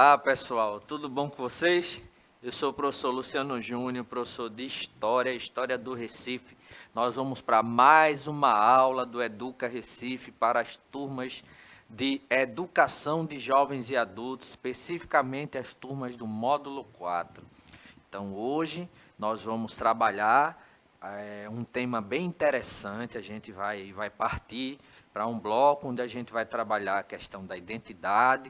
Olá, pessoal, tudo bom com vocês? Eu sou o professor Luciano Júnior, professor de História do Recife. Nós vamos para mais uma aula do Educa Recife para as turmas de Educação de Jovens e Adultos, especificamente as turmas do módulo 4. Então, hoje nós vamos trabalhar um tema bem interessante. A gente vai partir para um bloco onde a gente vai trabalhar a questão da identidade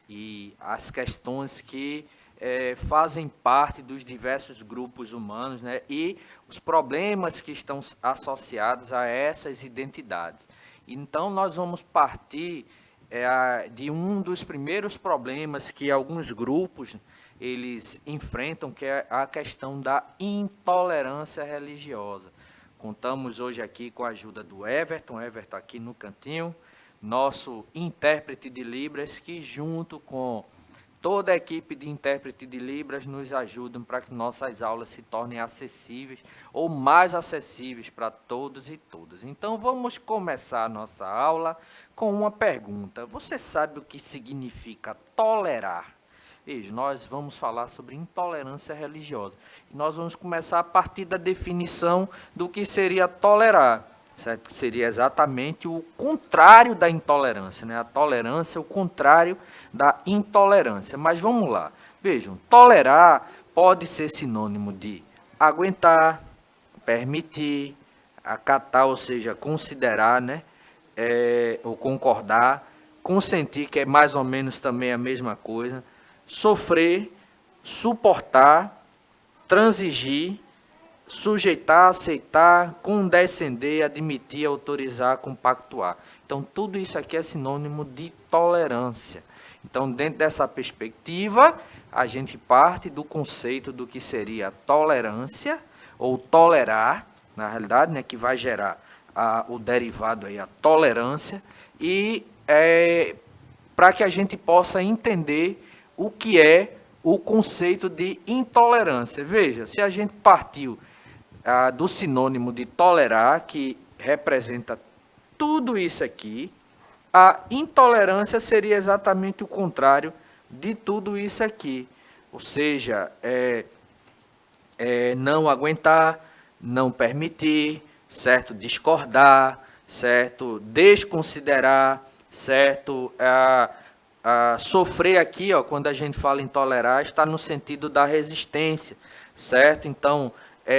e as questões que fazem parte dos diversos grupos humanos, né, e os problemas que estão associados a essas identidades. Então, nós vamos partir de um dos primeiros problemas que alguns grupos eles enfrentam, que é a questão da intolerância religiosa. Contamos hoje aqui com a ajuda do Everton aqui no cantinho, nosso intérprete de Libras, que junto com toda a equipe de intérprete de Libras nos ajudam para que nossas aulas se tornem acessíveis ou mais acessíveis para todos e todas. Então, vamos começar a nossa aula com uma pergunta. Você sabe o que significa tolerar? Veja, nós vamos falar sobre intolerância religiosa. E nós vamos começar a partir da definição do que seria tolerar. Certo? Seria exatamente o contrário da intolerância, né? A tolerância é o contrário da intolerância. Mas vamos lá. Vejam, tolerar pode ser sinônimo de aguentar, permitir, acatar, ou seja, considerar, né? Ou concordar, consentir, que é mais ou menos também a mesma coisa, sofrer, suportar, transigir, sujeitar, aceitar, condescender, admitir, autorizar, compactuar. Então, tudo isso aqui é sinônimo de tolerância. Então, dentro dessa perspectiva, a gente parte do conceito do que seria tolerância, ou tolerar, na realidade, né, que vai gerar o derivado aí, a tolerância, e para que a gente possa entender o que é o conceito de intolerância. Veja, se a gente partiu do sinônimo de tolerar, que representa tudo isso aqui, a intolerância seria exatamente o contrário de tudo isso aqui. Ou seja, não aguentar, não permitir, certo? Discordar, certo? Desconsiderar, certo? Sofrer aqui, ó, quando a gente fala em tolerar, está no sentido da resistência, certo? Então,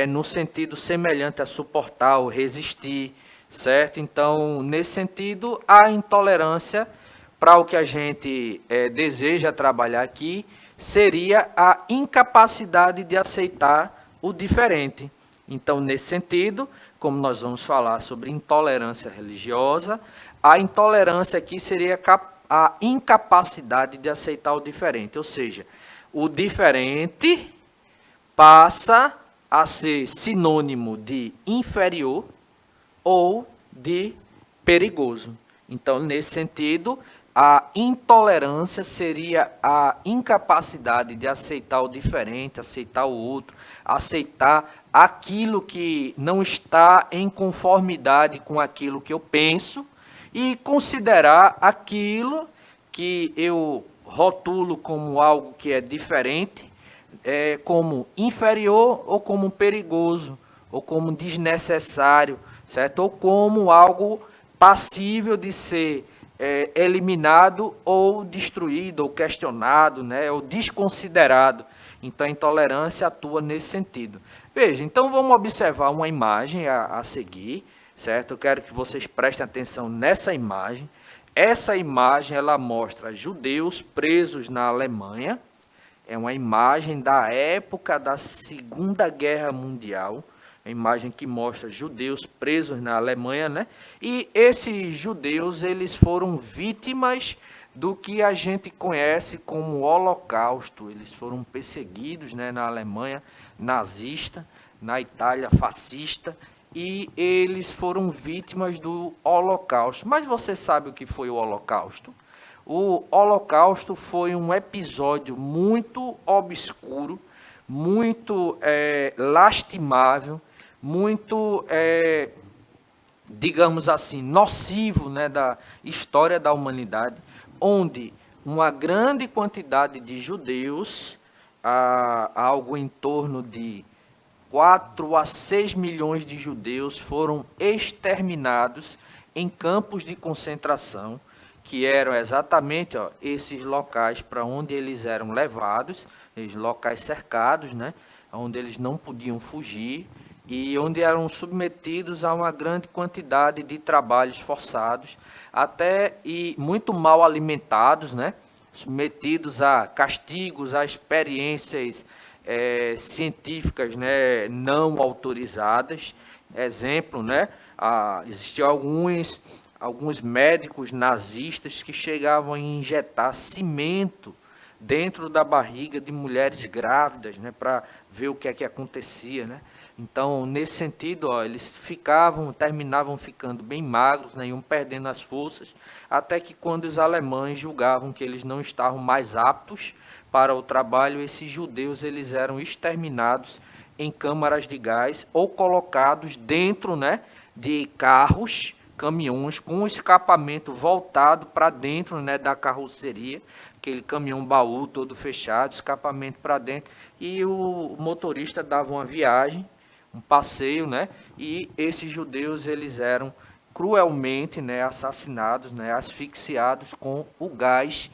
no sentido semelhante a suportar ou resistir, certo? Então, nesse sentido, a intolerância, para o que a gente deseja trabalhar aqui, seria a incapacidade de aceitar o diferente. Então, nesse sentido, como nós vamos falar sobre intolerância religiosa, a intolerância aqui seria a incapacidade de aceitar o diferente, ou seja, o diferente passa a ser sinônimo de inferior ou de perigoso. Então, nesse sentido, a intolerância seria a incapacidade de aceitar o diferente, aceitar o outro, aceitar aquilo que não está em conformidade com aquilo que eu penso e considerar aquilo que eu rotulo como algo que é diferente, como inferior ou como perigoso, ou como desnecessário, certo? Ou como algo passível de ser eliminado ou destruído, ou questionado, né? Ou desconsiderado. Então, a intolerância atua nesse sentido. Veja, então vamos observar uma imagem a seguir, certo? Eu quero que vocês prestem atenção nessa imagem. Essa imagem, ela mostra judeus presos na Alemanha. É uma imagem da época da Segunda Guerra Mundial, a imagem que mostra judeus presos na Alemanha, né? E esses judeus, eles foram vítimas do que a gente conhece como Holocausto. Eles foram perseguidos, né, na Alemanha nazista, na Itália fascista, e eles foram vítimas do Holocausto. Mas você sabe o que foi o Holocausto? O Holocausto foi um episódio muito obscuro, muito lastimável, muito, digamos assim, nocivo, né, da história da humanidade, onde uma grande quantidade de judeus, algo em torno de 4 a 6 milhões de judeus foram exterminados em campos de concentração, que eram exatamente esses locais para onde eles eram levados, esses locais cercados, né, onde eles não podiam fugir e onde eram submetidos a uma grande quantidade de trabalhos forçados, até e muito mal alimentados, né, submetidos a castigos, a experiências científicas, né, não autorizadas. Exemplo, né, existiam alguns médicos nazistas que chegavam a injetar cimento dentro da barriga de mulheres grávidas, né, para ver o que é que acontecia, né? Então, nesse sentido, eles terminavam ficando bem magros, né, iam perdendo as forças, até que quando os alemães julgavam que eles não estavam mais aptos para o trabalho, esses judeus eles eram exterminados em câmaras de gás ou colocados dentro, né, de carros, caminhões com escapamento voltado para dentro, né, da carroceria, aquele caminhão baú todo fechado, escapamento para dentro, e o motorista dava uma viagem, um passeio, né, e esses judeus eles eram cruelmente, né, assassinados, né, asfixiados com o gás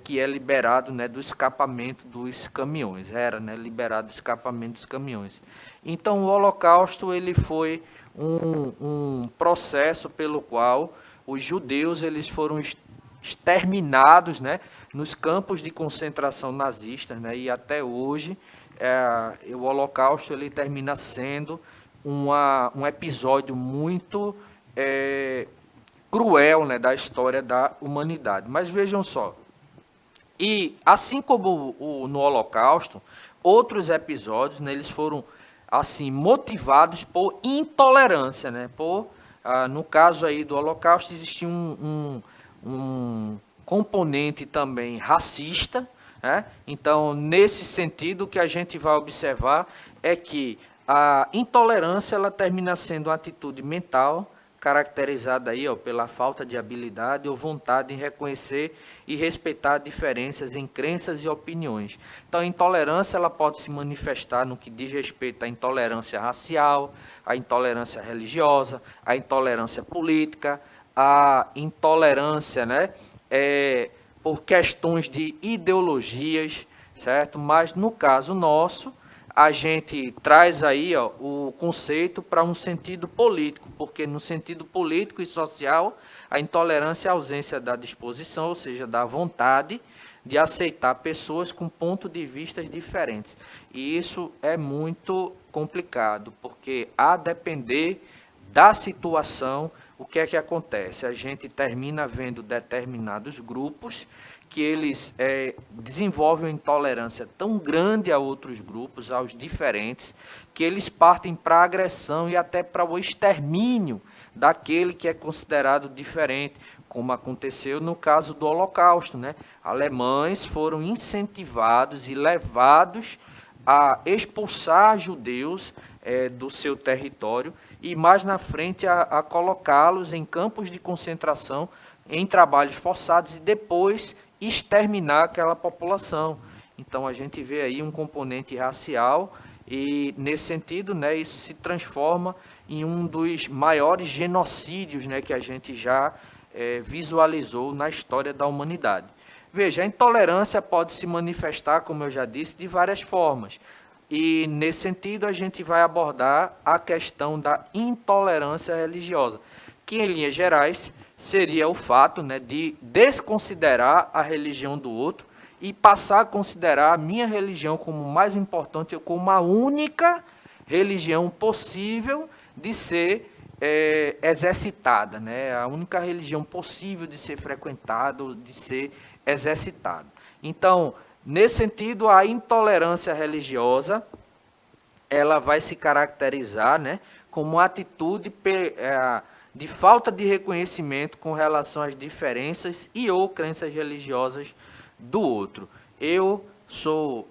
que é liberado, né, do escapamento dos caminhões, era, né, liberado do escapamento dos caminhões. Então o Holocausto ele foi um processo pelo qual os judeus eles foram exterminados, né, nos campos de concentração nazistas, né, e até hoje o Holocausto ele termina sendo um episódio muito cruel, né, da história da humanidade. Mas vejam só, e assim como no Holocausto, outros episódios, né, eles foram assim motivados por intolerância, né? No caso aí do Holocausto existia um componente também racista, né? Então, nesse sentido, o que a gente vai observar é que a intolerância ela termina sendo uma atitude mental caracterizada aí, pela falta de habilidade ou vontade em reconhecer e respeitar diferenças em crenças e opiniões. Então, a intolerância ela pode se manifestar no que diz respeito à intolerância racial, à intolerância religiosa, à intolerância política, à intolerância, né, por questões de ideologias, certo? Mas no caso nosso, a gente traz aí o conceito para um sentido político, porque no sentido político e social, a intolerância é a ausência da disposição, ou seja, da vontade de aceitar pessoas com pontos de vista diferentes. E isso é muito complicado, porque a depender da situação, o que é que acontece? A gente termina vendo determinados grupos que eles desenvolvem uma intolerância tão grande a outros grupos, aos diferentes, que eles partem para a agressão e até para o extermínio daquele que é considerado diferente, como aconteceu no caso do Holocausto, né? Alemães foram incentivados e levados a expulsar judeus do seu território e mais na frente a colocá-los em campos de concentração, em trabalhos forçados e depois exterminar aquela população. Então a gente vê aí um componente racial e nesse sentido, né, isso se transforma em um dos maiores genocídios, né, que a gente já visualizou na história da humanidade. Veja, a intolerância pode se manifestar, como eu já disse, de várias formas. E, nesse sentido, a gente vai abordar a questão da intolerância religiosa, que, em linhas gerais, seria o fato, né, de desconsiderar a religião do outro e passar a considerar a minha religião como mais importante, como a única religião possível de ser exercitada, né? A única religião possível de ser frequentada, de ser exercitada. Então, nesse sentido, a intolerância religiosa ela vai se caracterizar, né, como uma atitude de falta de reconhecimento com relação às diferenças e ou crenças religiosas do outro. Eu sou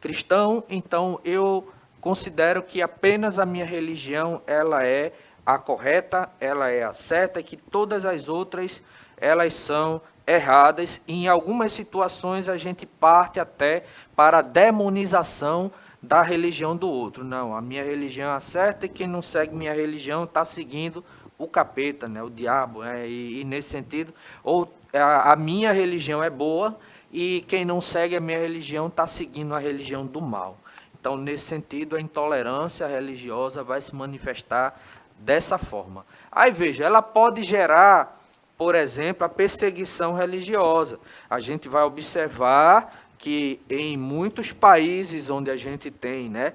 cristão, então eu considero que apenas a minha religião ela é a correta, ela é a certa, e que todas as outras elas são erradas, e em algumas situações a gente parte até para a demonização da religião do outro. Não, a minha religião é a certa e quem não segue minha religião está seguindo o capeta, né, o diabo, né, e nesse sentido, ou a minha religião é boa e quem não segue a minha religião está seguindo a religião do mal. Então, nesse sentido, a intolerância religiosa vai se manifestar dessa forma. Aí, veja, ela pode gerar, por exemplo, a perseguição religiosa. A gente vai observar que em muitos países onde a gente tem, né,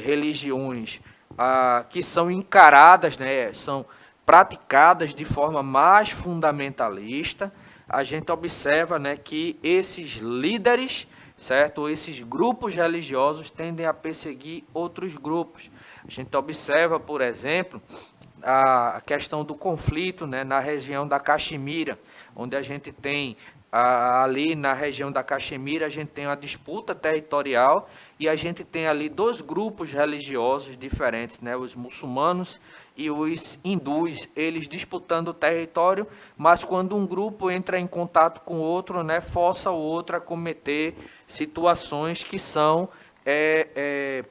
religiões que são encaradas, né, são praticadas de forma mais fundamentalista, a gente observa, né, que esses líderes, certo, esses grupos religiosos tendem a perseguir outros grupos. A gente observa, por exemplo, a questão do conflito, né, na região da Caxemira, onde a gente tem ali na região da Caxemira, a gente tem uma disputa territorial e a gente tem ali dois grupos religiosos diferentes, né, os muçulmanos e os hindus, eles disputando o território, mas quando um grupo entra em contato com o outro, né, força o outro a cometer situações que são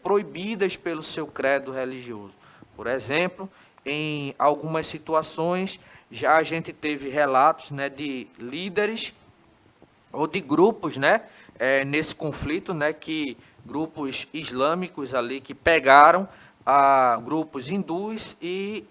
proibidas pelo seu credo religioso. Por exemplo, em algumas situações, já a gente teve relatos, né, de líderes ou de grupos, né, nesse conflito, né, que grupos islâmicos ali que pegaram grupos hindus e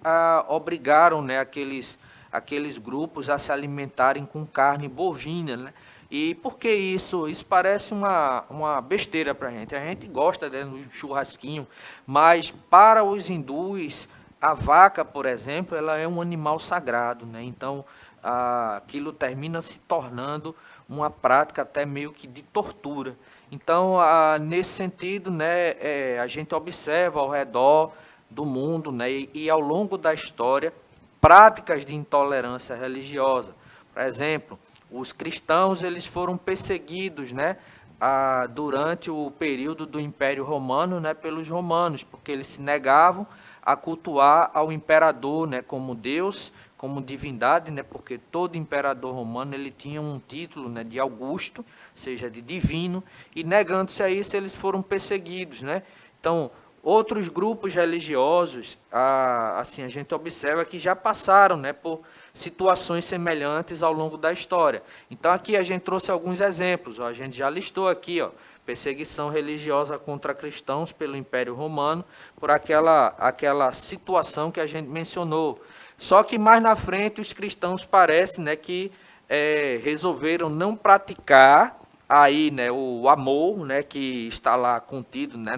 obrigaram, né, aqueles grupos a se alimentarem com carne bovina, né? E por que isso? Isso parece uma besteira para a gente gosta, né, do churrasquinho, mas para os hindus, a vaca, por exemplo, ela é um animal sagrado, né? Então, aquilo termina se tornando uma prática até meio que de tortura. Então, nesse sentido, né, a gente observa ao redor do mundo, né, e ao longo da história, práticas de intolerância religiosa. Por exemplo, os cristãos eles foram perseguidos, né, durante o período do Império Romano, né, pelos romanos, porque eles se negavam a cultuar ao imperador, né, como Deus, como divindade, né, porque todo imperador romano ele tinha um título, né, de Augusto, ou seja, de divino, e negando-se a isso eles foram perseguidos, né? Então, outros grupos religiosos, assim, a gente observa que já passaram, né, por situações semelhantes ao longo da história. Então, aqui a gente trouxe alguns exemplos, ó, a gente já listou aqui, ó, perseguição religiosa contra cristãos pelo Império Romano, por aquela situação que a gente mencionou. Só que mais na frente os cristãos parece, né, que resolveram não praticar aí, né, o amor, né, que está lá contido, né,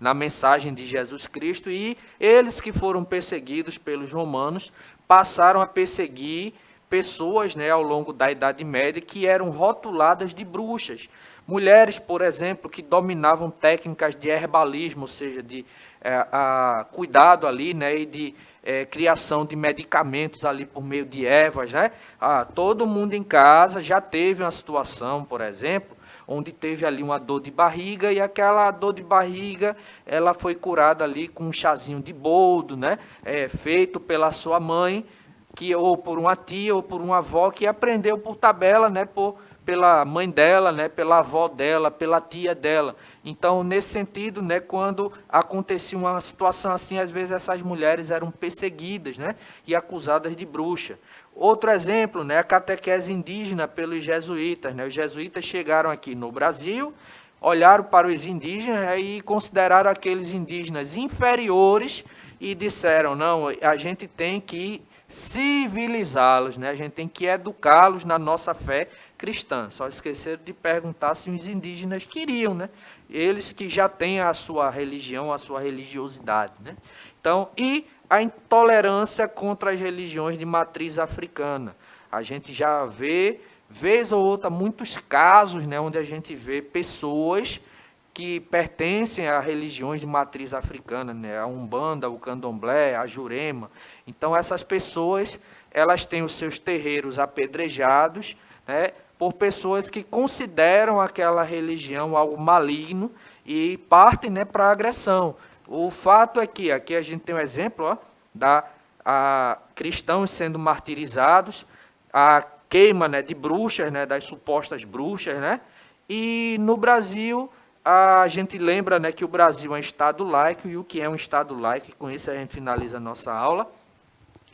na mensagem de Jesus Cristo, e eles que foram perseguidos pelos romanos passaram a perseguir pessoas, né, ao longo da Idade Média que eram rotuladas de bruxas. Mulheres, por exemplo, que dominavam técnicas de herbalismo, ou seja, de cuidado ali, né, e de criação de medicamentos ali por meio de ervas, né? Todo mundo em casa já teve uma situação, por exemplo, onde teve ali uma dor de barriga e aquela dor de barriga ela foi curada ali com um chazinho de boldo, né? Feito pela sua mãe, ou por uma tia ou por uma avó que aprendeu por tabela, né? Pela mãe dela, né, pela avó dela, pela tia dela. Então, nesse sentido, né, quando acontecia uma situação assim, às vezes essas mulheres eram perseguidas, né, e acusadas de bruxa. Outro exemplo, né, a catequese indígena pelos jesuítas. Né, os jesuítas chegaram aqui no Brasil, olharam para os indígenas, né, e consideraram aqueles indígenas inferiores e disseram, não, a gente tem que civilizá-los, né, a gente tem que educá-los na nossa fé cristã. Só esqueceram de perguntar se os indígenas queriam, né? Eles que já têm a sua religião, a sua religiosidade, né? Então, e a intolerância contra as religiões de matriz africana. A gente já vê, vez ou outra, muitos casos, né, onde a gente vê pessoas que pertencem a religiões de matriz africana, né, a Umbanda, o Candomblé, a Jurema. Então, essas pessoas, elas têm os seus terreiros apedrejados, né, por pessoas que consideram aquela religião algo maligno e partem, né, para a agressão. O fato é que, aqui a gente tem um exemplo, ó, cristãos sendo martirizados, queima, né, de bruxas, né, das supostas bruxas, né? E no Brasil, a gente lembra, né, que o Brasil é um Estado laico, e o que é um Estado laico, e com isso a gente finaliza a nossa aula,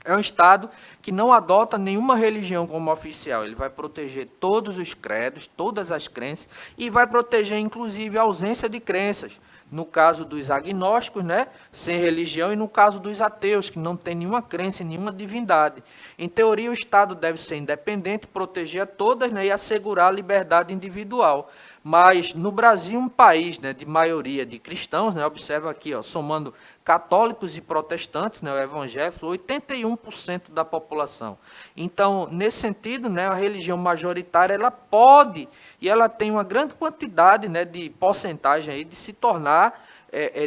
é um Estado que não adota nenhuma religião como oficial. Ele vai proteger todos os credos, todas as crenças, e vai proteger, inclusive, a ausência de crenças. No caso dos agnósticos, né, sem religião, e no caso dos ateus, que não tem nenhuma crença em nenhuma divindade. Em teoria, o Estado deve ser independente, proteger a todas, né, e assegurar a liberdade individual. Mas no Brasil, um país, né, de maioria de cristãos, né, observa aqui, ó, somando católicos e protestantes, né, evangélicos, 81% da população. Então, nesse sentido, né, a religião majoritária ela pode e ela tem uma grande quantidade, né, de porcentagem aí de se tornar,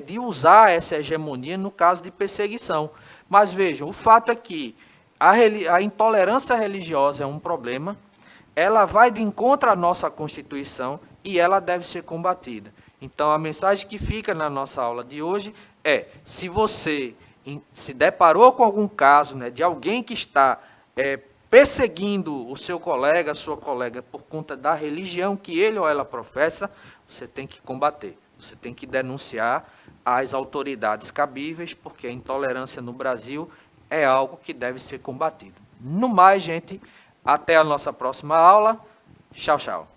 de usar essa hegemonia no caso de perseguição. Mas vejam, o fato é que a intolerância religiosa é um problema, ela vai de encontro à nossa Constituição e ela deve ser combatida. Então, a mensagem que fica na nossa aula de hoje é, se você se deparou com algum caso, né, de alguém que está perseguindo o seu colega, a sua colega, por conta da religião que ele ou ela professa, você tem que combater, você tem que denunciar às autoridades cabíveis, porque a intolerância no Brasil é algo que deve ser combatido. No mais, gente, até a nossa próxima aula. Tchau, tchau.